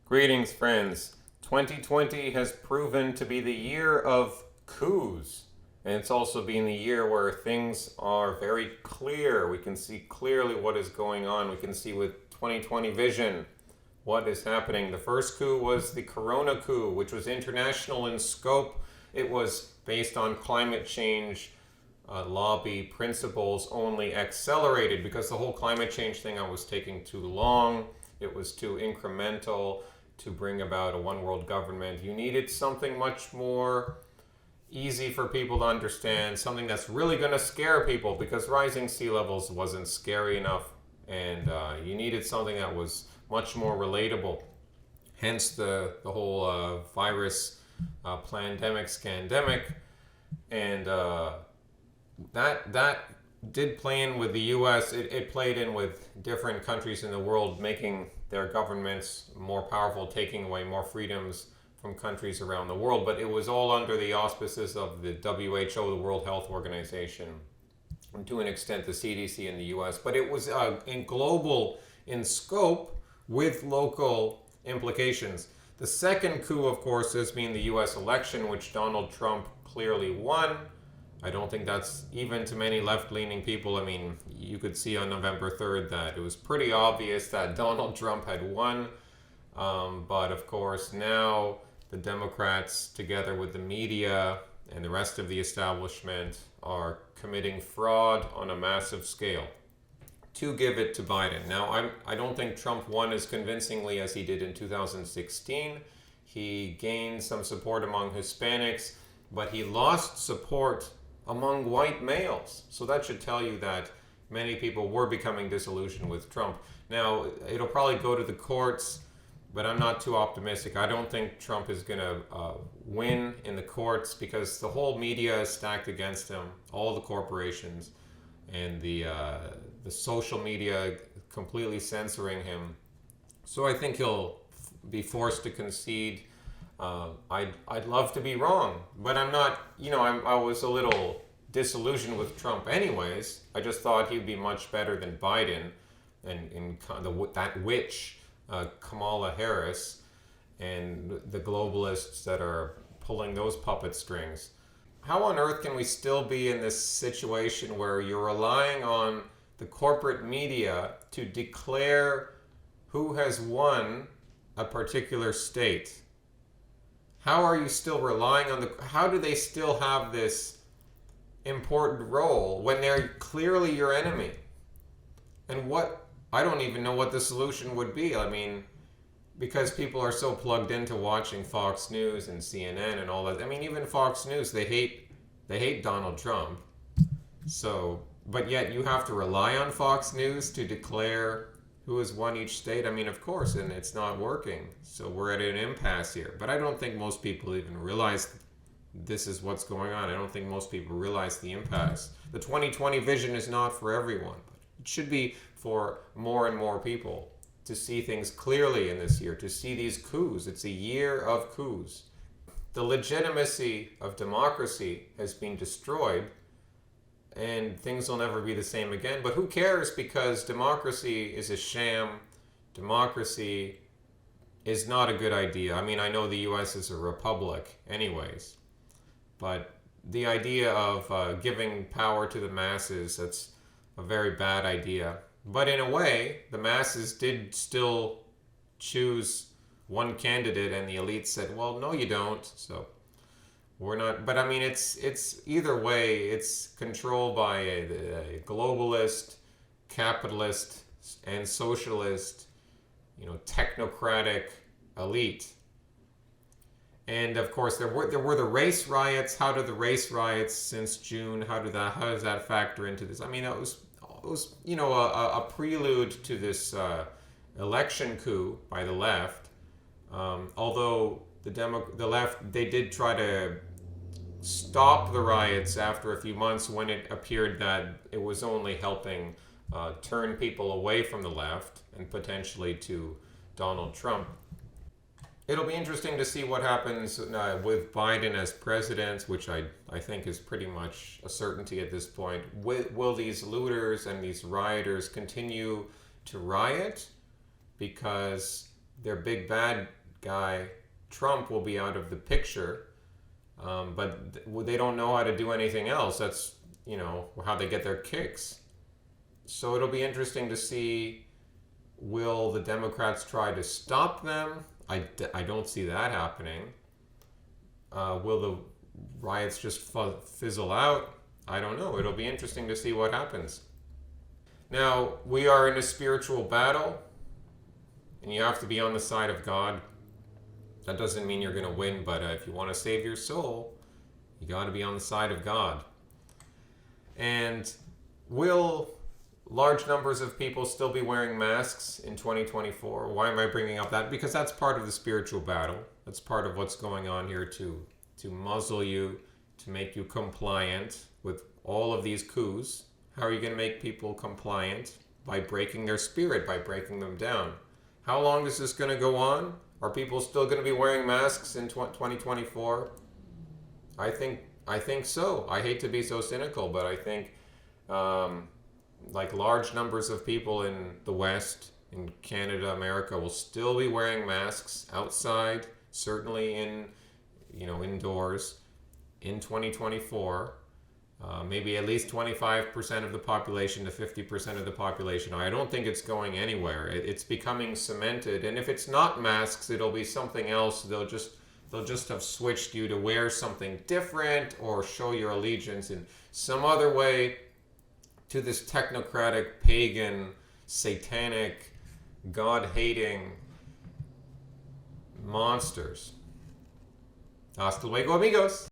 Greetings, friends. 2020 has proven to be the year of coups. And it's also been the year where things are very clear. We can see clearly what is going on. We can see with 2020 vision what is happening. The first coup was the Corona coup, which was international in scope. It was based on climate change lobby principles, only accelerated because the whole climate change thing was taking too long. It was too incremental to bring about a one world government. You needed something much more easy for people to understand, something that's really going to scare people, because rising sea levels wasn't scary enough, and you needed something that was much more relatable. Hence the whole virus pandemic, scandemic, and that did play in with the U.S. It played in with different countries in the world, making their governments more powerful, taking away more freedoms from countries around the world. But it was all under the auspices of the WHO, the World Health Organization, and to an extent the CDC in the U.S. But it was in global in scope with local implications. The second coup, of course, has been the U.S. election, which Donald Trump clearly won. I don't think that's even to many left-leaning people. I mean, you could see on November 3rd that it was pretty obvious that Donald Trump had won. But of course, now the Democrats, together with the media and the rest of the establishment, are committing fraud on a massive scale to give it to Biden. Now, I don't think Trump won as convincingly as he did in 2016. He gained some support among Hispanics, but he lost support among white males. So that should tell you that many people were becoming disillusioned with Trump. Now, it'll probably go to the courts, but I'm not too optimistic. I don't think Trump is going to win in the courts, because the whole media is stacked against him, all the corporations, and the social media completely censoring him. So I think he'll be forced to concede. I'd love to be wrong, but I'm not. I was a little disillusioned with Trump, anyways. I just thought he'd be much better than Biden, and that witch Kamala Harris, and the globalists that are pulling those puppet strings. How on earth can we still be in this situation where you're relying on the corporate media to declare who has won a particular state? How are you still relying on how do they still have this important role when they're clearly your enemy? And I don't even know what the solution would be. I mean, because people are so plugged into watching Fox News and CNN and all that. I mean, even Fox News, they hate Donald Trump. So, but yet you have to rely on Fox News to declare who has won each state. I mean, of course, and it's not working. So we're at an impasse here. But I don't think most people even realize this is what's going on. I don't think most people realize the impasse. The 2020 vision is not for everyone, but it should be for more and more people to see things clearly in this year, to see these coups. It's a year of coups. The legitimacy of democracy has been destroyed, and things will never be the same again. But who cares, because democracy is a sham. Democracy is not a good idea. I mean, I know the US is a republic anyways, but the idea of giving power to the masses, that's a very bad idea. But in a way, the masses did still choose one candidate, and the elite said, well, no, you don't. So we're not, but I mean, it's either way, it's controlled by a globalist, capitalist, and socialist, technocratic elite. And of course, there were the race riots. How did the race riots since June? How does that factor into this? I mean, it was a prelude to this election coup by the left. Although the left, they did try to stop the riots after a few months, when it appeared that it was only helping turn people away from the left and potentially to Donald Trump. It'll be interesting to see what happens with Biden as president, which I think is pretty much a certainty at this point. Will these looters and these rioters continue to riot because their big bad guy, Trump, will be out of the picture. But they don't know how to do anything else. That's, how they get their kicks. So it'll be interesting to see, will the Democrats try to stop them? I don't see that happening. Will the riots just fizzle out? I don't know. It'll be interesting to see what happens. Now, we are in a spiritual battle, and you have to be on the side of God. That doesn't mean you're going to win, but if you want to save your soul, you got to be on the side of God. And will large numbers of people still be wearing masks in 2024? Why am I bringing up that? Because that's part of the spiritual battle. That's part of what's going on here to muzzle you, to make you compliant with all of these coups. How are you going to make people compliant? By breaking their spirit, by breaking them down. How long is this going to go on? Are people still going to be wearing masks in 2024? I think so. I hate to be so cynical, but I think like large numbers of people in the West, in Canada, America, will still be wearing masks outside, certainly indoors in 2024. Maybe at least 25% of the population to 50% of the population. I don't think it's going anywhere. It's becoming cemented. And if it's not masks, it'll be something else. They'll just have switched you to wear something different or show your allegiance in some other way to this technocratic, pagan, satanic, God-hating monsters. Hasta luego, amigos.